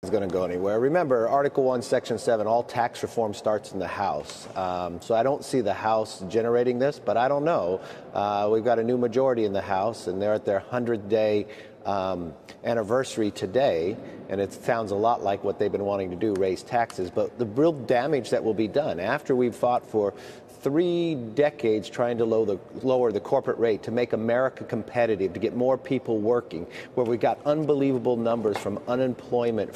It's going to go anywhere. Remember, Article 1, Section 7, all tax reform starts in the House. So I don't see the House generating this, but I don't know. We've got a new majority in the House, and they're at their 100-day anniversary today, and it sounds a lot like what they've been wanting to do, raise taxes. But the real damage that will be done after we've fought for 3 decades trying to lower the corporate rate to make America competitive, to get more people working, where we got unbelievable numbers from unemployment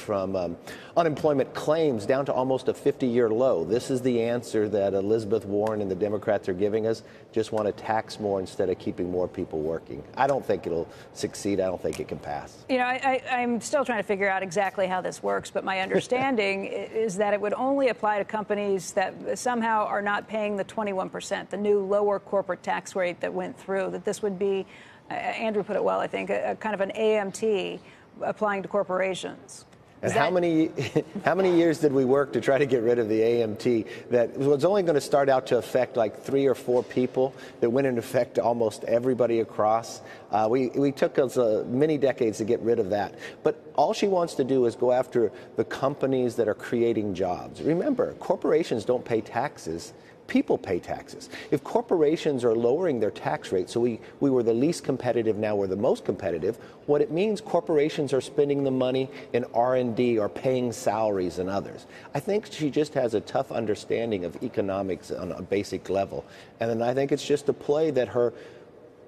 claims down to almost a 50-year low. This is the answer that Elizabeth Warren and the Democrats are giving us. Just want to tax more instead of keeping more people working. I don't think it'll succeed. I don't think it can pass. You know, I'm still trying to figure out exactly how this works, but my understanding is that it would only apply to companies that somehow are not paying the 21%, the new lower corporate tax rate that went through, that this would be, Andrew put it well, I think, a kind of an AMT applying to corporations. And how many years did we work to try to get rid of the AMT that was only going to start out to affect like 3 or 4 people that went into effect to almost everybody across? We took us many decades to get rid of that. But all she wants to do is go after the companies that are creating jobs. Remember, corporations don't pay taxes. People pay taxes. If corporations are lowering their tax rate, so we were the least competitive, now we're the most competitive, what it means corporations are spending the money in R&D or paying salaries and others. I think she just has a tough understanding of economics on a basic level. And then I think it's just a play that her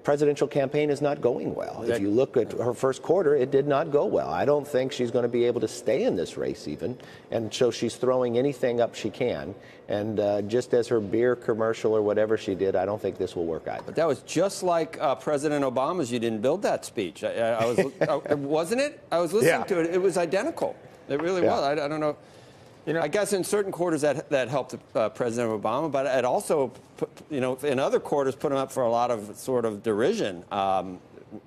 presidential campaign is not going well. If you look at her first quarter, it did not go well. I don't think she's going to be able to stay in this race even. And so she's throwing anything up she can. And just as her beer commercial or whatever she did, I don't think this will work either. But that was just like President Obama's "You didn't build that" speech. I was, wasn't it? I was listening to it. It was identical. It really was. I don't know. You know, I guess in certain quarters that helped President Obama, but it also, you know, in other quarters put him up for a lot of sort of derision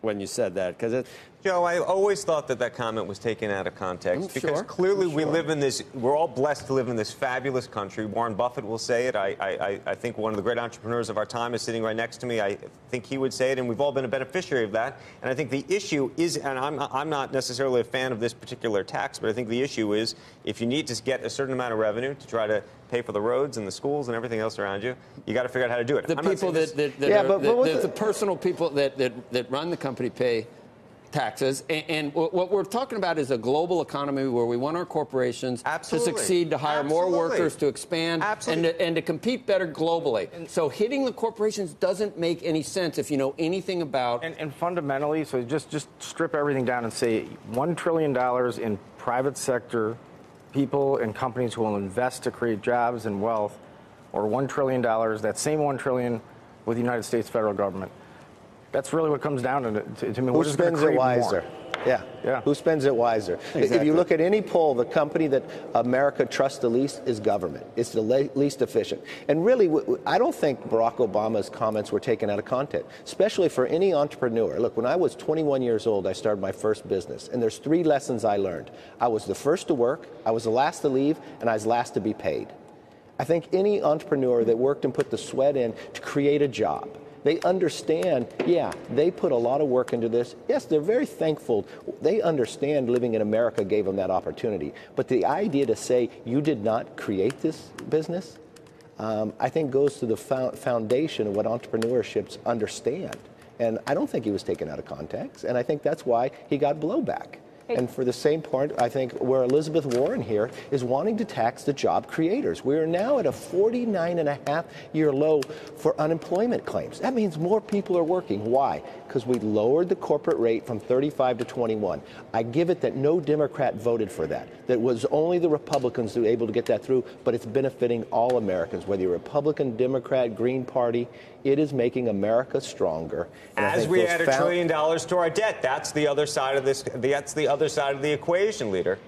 when you said that. Because Joe, I always thought that comment was taken out of context because clearly we live in this, we're all blessed to live in this fabulous country. Warren Buffett will say it. I think one of the great entrepreneurs of our time is sitting right next to me. I think he would say it, and we've all been a beneficiary of that. And I think the issue is, and I'm not necessarily a fan of this particular tax, but I think the issue is if you need to get a certain amount of revenue to try to pay for the roads and the schools and everything else around you, you got to figure out how to do it. The people the personal people that run the company pay taxes, and what we're talking about is a global economy where we want our corporations to succeed, to hire more workers, to expand, and to compete better globally. So hitting the corporations doesn't make any sense if you know anything about. And fundamentally, so just strip everything down and say $1 trillion in private sector people and companies who will invest to create jobs and wealth, or $1 trillion, that same $1 trillion with the United States federal government. That's really what comes down to me. Who spends it wiser? Yeah. Who spends it wiser? Exactly. If you look at any poll, the company that America trusts the least is government. It's the least efficient. And really, I don't think Barack Obama's comments were taken out of context, especially for any entrepreneur. Look, when I was 21 years old, I started my first business. And there's 3 lessons I learned. I was the first to work, I was the last to leave, and I was last to be paid. I think any entrepreneur that worked and put the sweat in to create a job, they understand, they put a lot of work into this. Yes, they're very thankful. They understand living in America gave them that opportunity. But the idea to say you did not create this business, I think goes to the foundation of what entrepreneurships understand. And I don't think he was taken out of context. And I think that's why he got blowback. And for the same point, I think where Elizabeth Warren here is wanting to tax the job creators. We are now at a 49.5-year low for unemployment claims. That means more people are working. Why? Because we lowered the corporate rate from 35 to 21. I give it that no Democrat voted for that. That was only the Republicans who were able to get that through, but it's benefiting all Americans, whether you're Republican, Democrat, Green Party. It is making America stronger. And as we add $1 trillion to our debt, that's the other side of this. That's the other side of the equation, leader.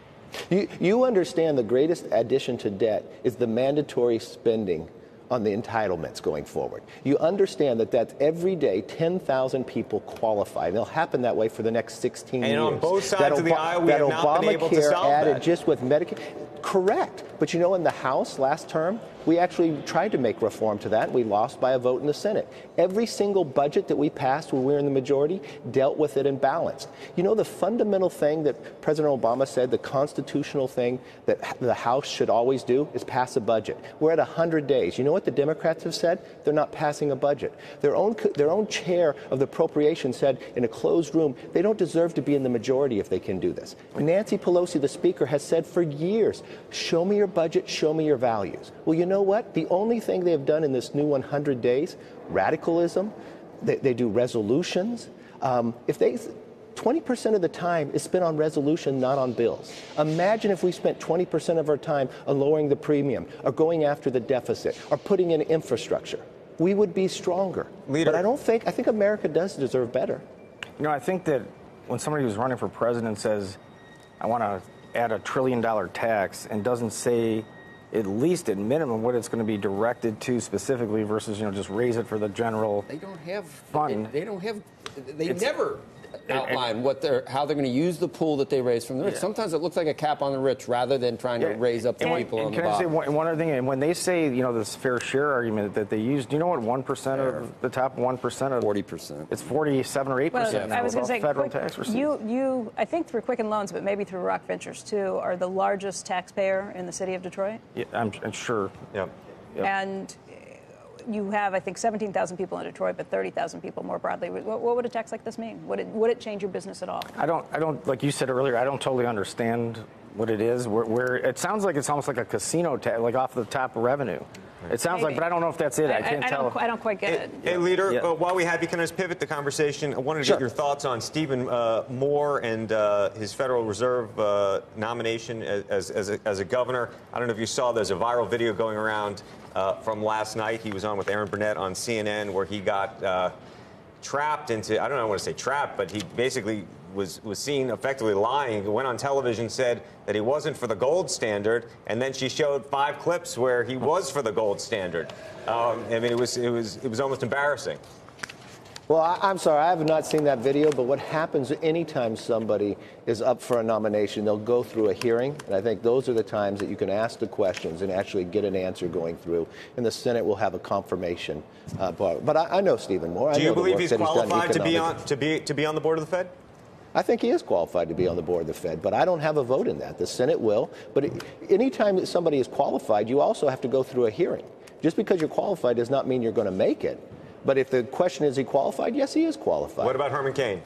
You understand the greatest addition to debt is the mandatory spending on the entitlements going forward. You understand that that's every day 10,000 people qualify. And it'll happen that way for the next 16 years. And on both sides of the aisle, we have not been able to solve added that. Just with Medicaid. Correct. But you know, in the House last term, We actually tried to make reform to that. We lost by a vote in the Senate. Every single budget that we passed when we were in the majority dealt with it in balance. You know, the fundamental thing that President Obama said, the constitutional thing that the House should always do is pass a budget. We're at 100 days. You know what the Democrats have said? They're not passing a budget. Their own chair of the appropriation said in a closed room they don't deserve to be in the majority if they can do this. Nancy Pelosi, the Speaker, has said for years, show me your budget, show me your values. Well, you know what? The only thing they have done in this new 100 days, radicalism, they do resolutions. If they 20% of the time is spent on resolution, not on bills. Imagine if we spent 20% of our time on lowering the premium or going after the deficit or putting in infrastructure. We would be stronger. Leader. But I think America does deserve better. You know, I think that when somebody who's running for president says, I want to add $1 trillion tax and doesn't say at least at minimum what it's going to be directed to specifically versus, you know, just raise it for the general They don't have fund. They never outline how they're going to use the pool that they raise from the rich. Yeah. Sometimes it looks like a cap on the rich rather than trying to raise up the people on the bottom. Can I say one other thing? And when they say, you know, this fair share argument that they use, do you know what 1% of the top 1% of 40%? It's 47 or 8% now. I was going to say, federal tax receipts. You, I think through Quicken Loans, but maybe through Rock Ventures too, are the largest taxpayer in the city of Detroit. Yeah, I'm sure. Yep. And you have, I think, 17,000 people in Detroit, but 30,000 people more broadly. What would a tax like this mean? Would it change your business at all? I don't. Like you said earlier, I don't totally understand what it is. Where it sounds like it's almost like a casino tax, like off the top of revenue. It sounds like, but I don't know if that's it. I can't tell. I don't quite get it. Hey, Leader, while we have you, can I just pivot the conversation? I wanted to get your thoughts on Stephen Moore and his Federal Reserve nomination as a governor. I don't know if you saw, there's a viral video going around from last night. He was on with Aaron Burnett on CNN where he got trapped into, I don't know, I want to say trapped, but he basically was seen effectively lying. He went on television, said that he wasn't for the gold standard, and then she showed 5 clips where he was for the gold standard. I mean, it was almost embarrassing. Well, I'm sorry, I have not seen that video, but what happens anytime somebody is up for a nomination, they'll go through a hearing, and I think those are the times that you can ask the questions and actually get an answer going through, and the Senate will have a confirmation. But I know Stephen Moore. Do you believe he's qualified to be on the board of the Fed? I think he is qualified to be on the board of the Fed, but I don't have a vote in that. The Senate will. But anytime that somebody is qualified, you also have to go through a hearing. Just because you're qualified does not mean you're going to make it. But if the question is he qualified, yes, he is qualified. What about Herman Cain?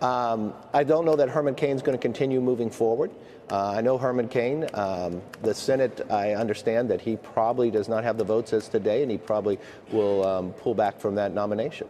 I don't know that Herman Cain's going to continue moving forward. I know Herman Cain. The Senate, I understand that he probably does not have the votes as today, and he probably will pull back from that nomination.